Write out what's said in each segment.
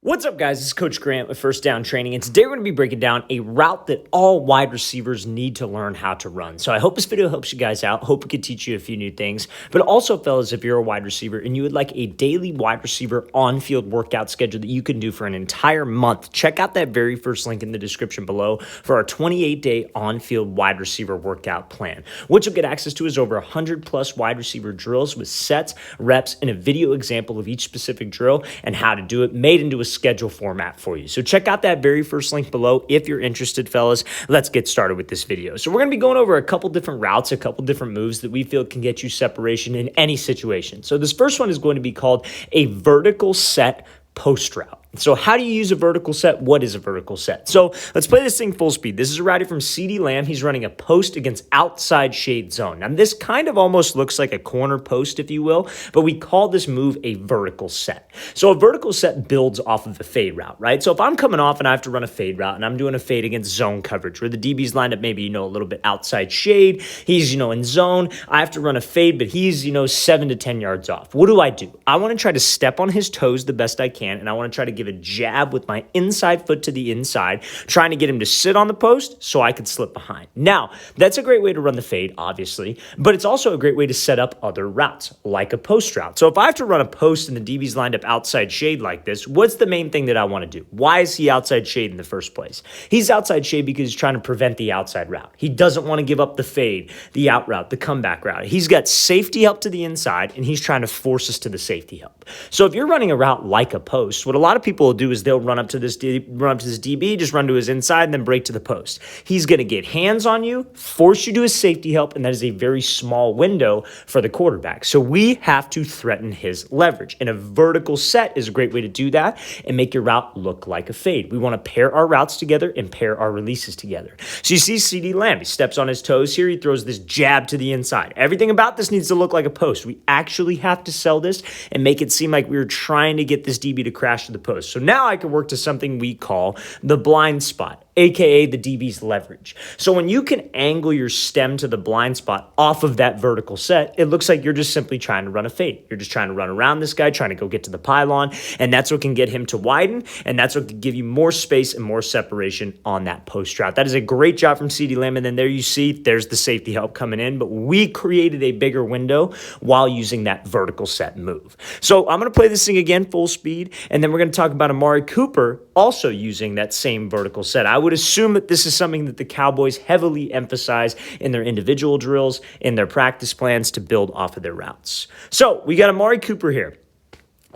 What's up, guys? This is Coach Grant with First Down Training, and today we're going to be breaking down a route that all wide receivers need to learn how to run. So I hope this video helps you guys out. Hope it could teach you a few new things. But also, fellas, if you're a wide receiver and you would like a daily wide receiver on-field workout schedule that you can do for an entire month, check out that very first link in the description below for our 28-day on-field wide receiver workout plan. What you'll get access to is over 100 plus wide receiver drills with sets, reps, and a video example of each specific drill and how to do it, made into a schedule format for you. So check out that very first link below if you're interested, fellas. Let's get started with this video. So we're going to be going over a couple different routes, a couple different moves that we feel can get you separation in any situation. So this first one is going to be called a vertical set post route. So how do you use a vertical set? What is a vertical set? So let's play this thing full speed. This is a route from CeeDee Lamb. He's running a post against outside shade zone. Now this kind of almost looks like a corner post, if you will, but we call this move a vertical set. So a vertical set builds off of the fade route, right? So if I'm coming off and I have to run a fade route and I'm doing a fade against zone coverage where the DB's lined up maybe, a little bit outside shade, he's, in zone, I have to run a fade, but he's, 7 to 10 yards off. What do? I want to try to step on his toes the best I can, and I want to try to give a jab with my inside foot to the inside, trying to get him to sit on the post so I could slip behind. Now, that's a great way to run the fade, obviously, but it's also a great way to set up other routes, like a post route. So if I have to run a post and the DB's lined up outside shade like this, what's the main thing that I want to do? Why is he outside shade in the first place? He's outside shade because he's trying to prevent the outside route. He doesn't want to give up the fade, the out route, the comeback route. He's got safety help to the inside, and he's trying to force us to the safety help. So if you're running a route like a post, what a lot of people will do is they'll run up to this DB, just run to his inside, and then break to the post. He's going to get hands on you, force you to his safety help, and that is a very small window for the quarterback. So we have to threaten his leverage, and a vertical set is a great way to do that and make your route look like a fade. We want to pair our routes together and pair our releases together. So you see CeeDee Lamb, he steps on his toes here, he throws this jab to the inside. Everything about this needs to look like a post. We actually have to sell this and make it seem like we were trying to get this DB to crash to the post. So now I can work to something we call the blind spot, aka the DB's leverage. So when you can angle your stem to the blind spot off of that vertical set, it looks like you're just simply trying to run a fade. You're just trying to run around this guy, trying to go get to the pylon, and that's what can get him to widen, and that's what can give you more space and more separation on that post route. That is a great job from CeeDee Lamb, and then there you see, there's the safety help coming in, but we created a bigger window while using that vertical set move. So I'm going to play this thing again full speed, and then we're going to talk about Amari Cooper also using that same vertical set. I would assume that this is something that the Cowboys heavily emphasize in their individual drills, in their practice plans to build off of their routes. So we got Amari Cooper here.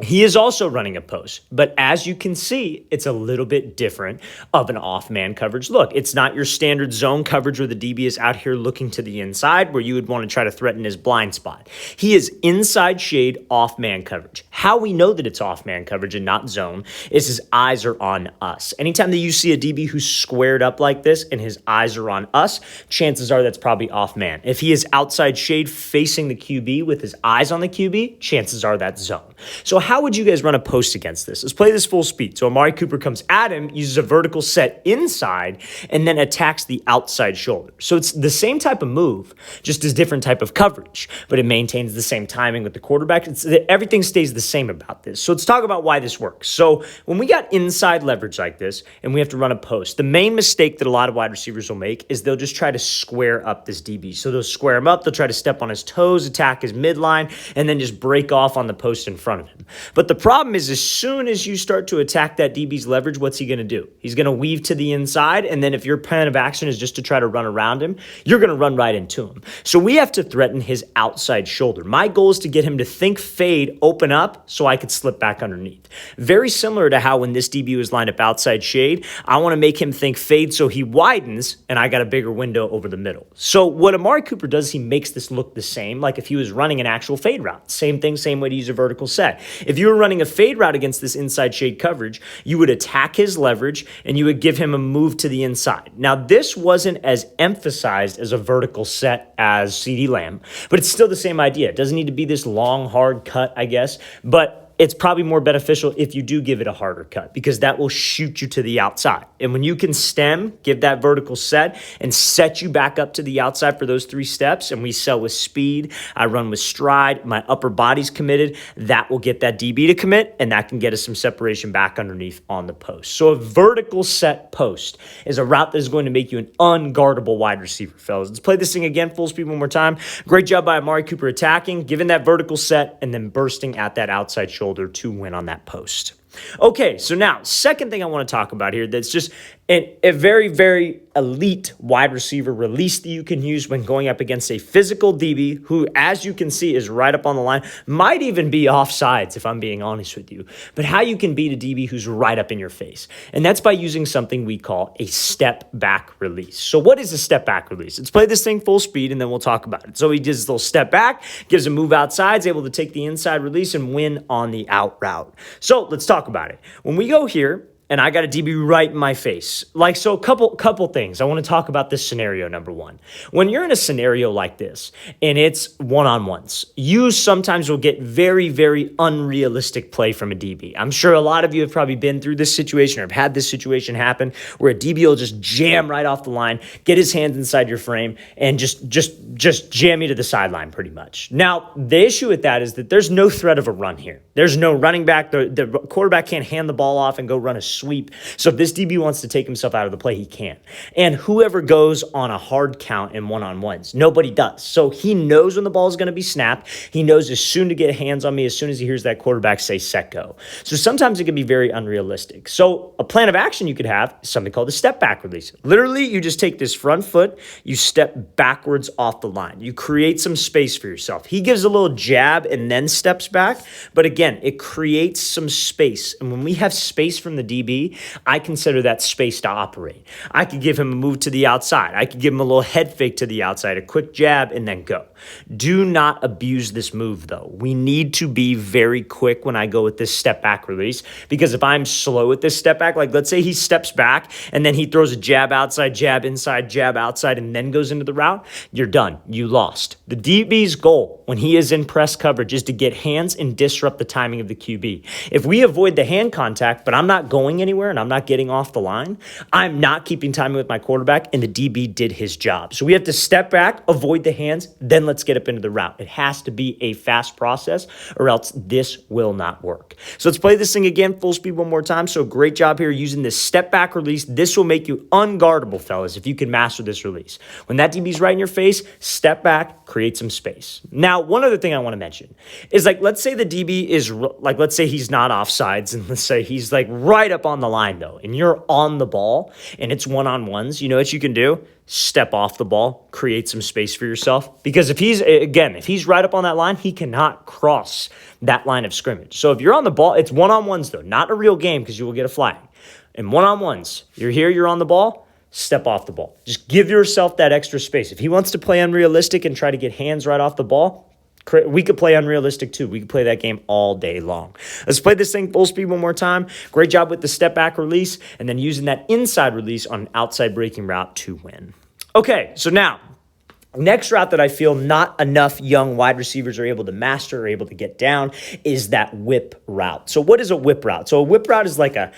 He is also running a post, but as you can see, it's a little bit different of an off-man coverage look. It's not your standard zone coverage where the DB is out here looking to the inside where you would want to try to threaten his blind spot. He is inside shade off-man coverage. How we know that it's off-man coverage and not zone is his eyes are on us. Anytime that you see a DB who's squared up like this and his eyes are on us, chances are that's probably off-man. If he is outside shade facing the QB with his eyes on the QB, chances are that's zone. So how would you guys run a post against this? Let's play this full speed. So Amari Cooper comes at him, uses a vertical set inside, and then attacks the outside shoulder. So it's the same type of move, just as different type of coverage, but it maintains the same timing with the quarterback. Everything stays the same about this. So let's talk about why this works. So when we got inside leverage like this, and we have to run a post, the main mistake that a lot of wide receivers will make is they'll just try to square up this DB. So they'll square him up, they'll try to step on his toes, attack his midline, and then just break off on the post in front of him. But the problem is as soon as you start to attack that DB's leverage, what's he going to do? He's going to weave to the inside, and then if your plan of action is just to try to run around him, you're going to run right into him. So we have to threaten his outside shoulder. My goal is to get him to think fade, open up, so I could slip back underneath. Very similar to how when this DB was lined up outside shade, I want to make him think fade so he widens, and I got a bigger window over the middle. So what Amari Cooper does, he makes this look the same, like if he was running an actual fade route. Same thing, same way to use a vertical set. If you were running a fade route against this inside shade coverage, you would attack his leverage and you would give him a move to the inside. Now, this wasn't as emphasized as a vertical set as CeeDee Lamb, but it's still the same idea. It doesn't need to be this long, hard cut, I guess, but it's probably more beneficial if you do give it a harder cut because that will shoot you to the outside. And when you can stem, give that vertical set and set you back up to the outside for those 3 steps, and we sell with speed, I run with stride, my upper body's committed, that will get that DB to commit, and that can get us some separation back underneath on the post. So a vertical set post is a route that is going to make you an unguardable wide receiver, fellas. Let's play this thing again, full speed one more time. Great job by Amari Cooper attacking, giving that vertical set, and then bursting at that outside shoulder to win on that post. Okay, so now, second thing I want to talk about here that's just a very, very elite wide receiver release that you can use when going up against a physical DB who, as you can see, is right up on the line, might even be offsides if I'm being honest with you, but how you can beat a DB who's right up in your face. And that's by using something we call a step back release. So what is a step back release? Let's play this thing full speed and then we'll talk about it. So he does a little step back, gives a move outside, is able to take the inside release and win on the out route. So let's talk about it. When we go here, and I got a DB right in my face. Like, so a couple things. I want to talk about this scenario, number one. When you're in a scenario like this, and it's one-on-ones, you sometimes will get very, very unrealistic play from a DB. I'm sure a lot of you have probably been through this situation or have had this situation happen where a DB will just jam right off the line, get his hands inside your frame, and just jam you to the sideline pretty much. Now, the issue with that is that there's no threat of a run here. There's no running back. The quarterback can't hand the ball off and go run a sweep. So if this DB wants to take himself out of the play, he can. And whoever goes on a hard count in one-on-ones, nobody does. So he knows when the ball is going to be snapped. He knows as soon to get hands on me as soon as he hears that quarterback say set go. So sometimes it can be very unrealistic. So a plan of action you could have is something called a step back release. Literally, you just take this front foot, you step backwards off the line. You create some space for yourself. He gives a little jab and then steps back. But again, it creates some space. And when we have space from the DB, I consider that space to operate. I could give him a move to the outside. I could give him a little head fake to the outside, a quick jab, and then go. Do not abuse this move, though. We need to be very quick when I go with this step back release, because if I'm slow with this step back, like let's say he steps back and then he throws a jab outside, jab inside, jab outside, and then goes into the route, you're done. You lost. The DB's goal when he is in press coverage is to get hands and disrupt the timing of the QB. If we avoid the hand contact, but I'm not going anywhere and I'm not getting off the line, I'm not keeping timing with my quarterback, and the DB did his job. So we have to step back, avoid the hands, then let's get up into the route. It has to be a fast process or else this will not work. So let's play this thing again, full speed one more time. So great job here using this step back release. This will make you unguardable, fellas, if you can master this release. When that DB's right in your face, step back, create some space. Now, one other thing I want to mention is, like, let's say the DB is, like, let's say he's not offsides, and let's say he's like right up on the line though, and you're on the ball and it's one-on-ones. You know what you can do? Step off the ball, create some space for yourself. Because if he's right up on that line, he cannot cross that line of scrimmage. So if you're on the ball, it's one-on-ones though, not a real game because you will get a flag. In one-on-ones, you're here, you're on the ball, step off the ball. Just give yourself that extra space. If he wants to play unrealistic and try to get hands right off the ball, we could play unrealistic too. We could play that game all day long. Let's play this thing full speed one more time. Great job with the step back release and then using that inside release on an outside breaking route to win. Okay, so now, next route that I feel not enough young wide receivers are able to master or able to get down is that whip route. So what is a whip route? So a whip route is like a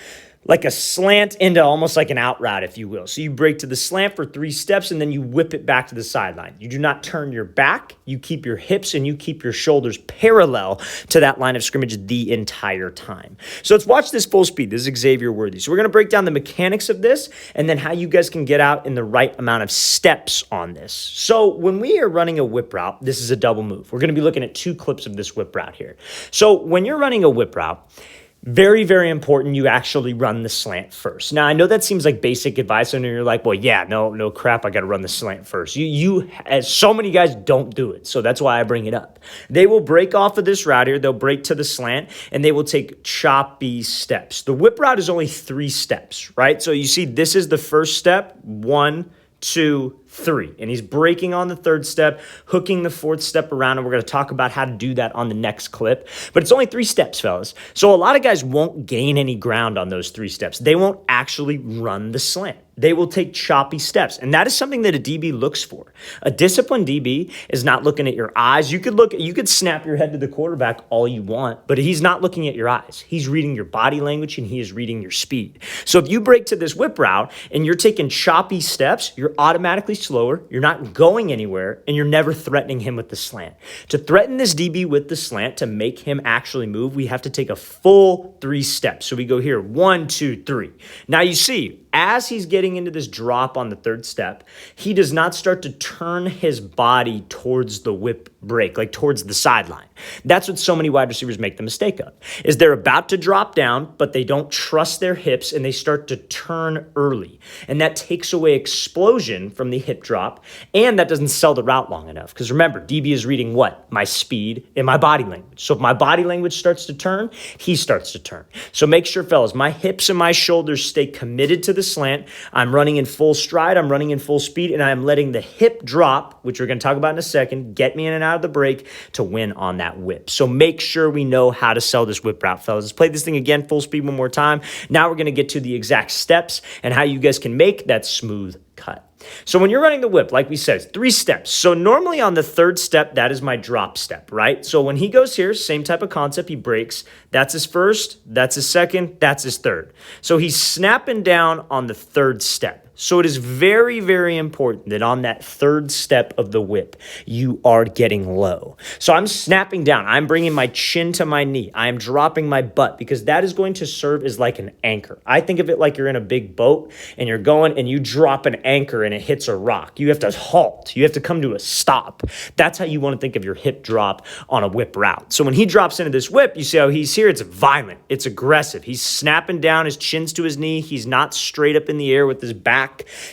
slant into almost like an out route, if you will. So you break to the slant for 3 steps and then you whip it back to the sideline. You do not turn your back. You keep your hips and you keep your shoulders parallel to that line of scrimmage the entire time. So let's watch this full speed. This is Xavier Worthy. So we're going to break down the mechanics of this and then how you guys can get out in the right amount of steps on this. So when we are running a whip route, this is a double move. We're going to be looking at 2 clips of this whip route here. So when you're running a whip route, very, very important you actually run the slant first. Now, I know that seems like basic advice, and you're like, well, yeah, no crap, I got to run the slant first. As so many guys don't do it, so that's why I bring it up. They will break off of this route here, they'll break to the slant, and they will take choppy steps. The whip route is only 3 steps, right? So you see, this is the first step, 1, 2, three. And he's breaking on the third step, hooking the fourth step around, and we're going to talk about how to do that on the next clip. But it's only 3 steps, fellas. So a lot of guys won't gain any ground on those 3 steps. They won't actually run the slant. They will take choppy steps. And that is something that a DB looks for. A disciplined DB is not looking at your eyes. You could snap your head to the quarterback all you want, but he's not looking at your eyes. He's reading your body language and he is reading your speed. So if you break to this whip route and you're taking choppy steps, you're automatically slower, you're not going anywhere, and you're never threatening him with the slant. To threaten this DB with the slant, to make him actually move, we have to take a full 3 steps. So we go here, 1, 2, 3. Now you see, as he's getting into this drop on the third step, he does not start to turn his body towards the whip break, like towards the sideline. That's what so many wide receivers make the mistake of, is they're about to drop down, but they don't trust their hips and they start to turn early. And that takes away explosion from the hip drop, and that doesn't sell the route long enough. Because remember, DB is reading what? My speed and my body language. So if my body language starts to turn, he starts to turn. So make sure, fellas, my hips and my shoulders stay committed to the slant. I'm running in full stride, I'm running in full speed, and I'm letting the hip drop, which we're going to talk about in a second, get me in and out of the break to win on that whip. So make sure we know how to sell this whip route, fellas. Let's play this thing again, full speed one more time. Now we're going to get to the exact steps and how you guys can make that smooth cut. So when you're running the whip, like we said, 3 steps. So normally on the third step, that is my drop step, right? So when he goes here, same type of concept, he breaks. That's his first, that's his second, that's his third. So he's snapping down on the third step. So it is very, very important that on that third step of the whip, you are getting low. So I'm snapping down. I'm bringing my chin to my knee. I am dropping my butt because that is going to serve as like an anchor. I think of it like you're in a big boat and you're going and you drop an anchor and it hits a rock. You have to halt. You have to come to a stop. That's how you want to think of your hip drop on a whip route. So when he drops into this whip, you see how he's here. It's violent. It's aggressive. He's snapping down. His chin's to his knee. He's not straight up in the air with his back.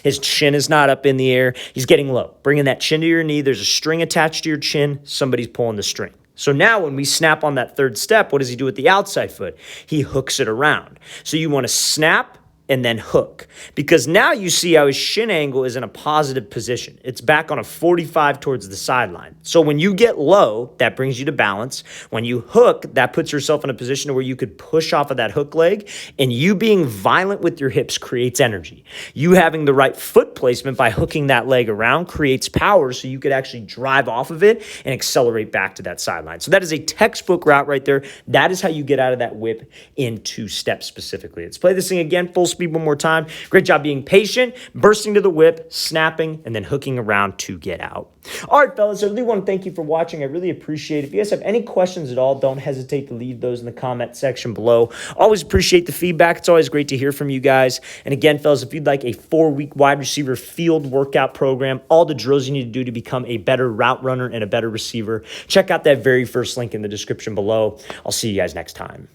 His chin is not up in the air. He's getting low. Bringing that chin to your knee. There's a string attached to your chin. Somebody's pulling the string. So now when we snap on that third step, what does he do with the outside foot? He hooks it around. So you want to snap and then hook, because now you see how his shin angle is in a positive position. It's back on a 45 towards the sideline. So when you get low, that brings you to balance. When you hook, that puts yourself in a position where you could push off of that hook leg, and you being violent with your hips creates energy. You having the right foot placement by hooking that leg around creates power, so you could actually drive off of it and accelerate back to that sideline. So that is a textbook route right there. That is how you get out of that whip in 2 steps specifically. Let's play this thing again, full speed one more time. Great job being patient, bursting to the whip, snapping, and then hooking around to get out. All right, fellas, I really want to thank you for watching. I really appreciate it. If you guys have any questions at all, don't hesitate to leave those in the comment section below. Always appreciate the feedback. It's always great to hear from you guys. And again, fellas, if you'd like a 4-week wide receiver field workout program, all the drills you need to do to become a better route runner and a better receiver, check out that very first link in the description below. I'll see you guys next time.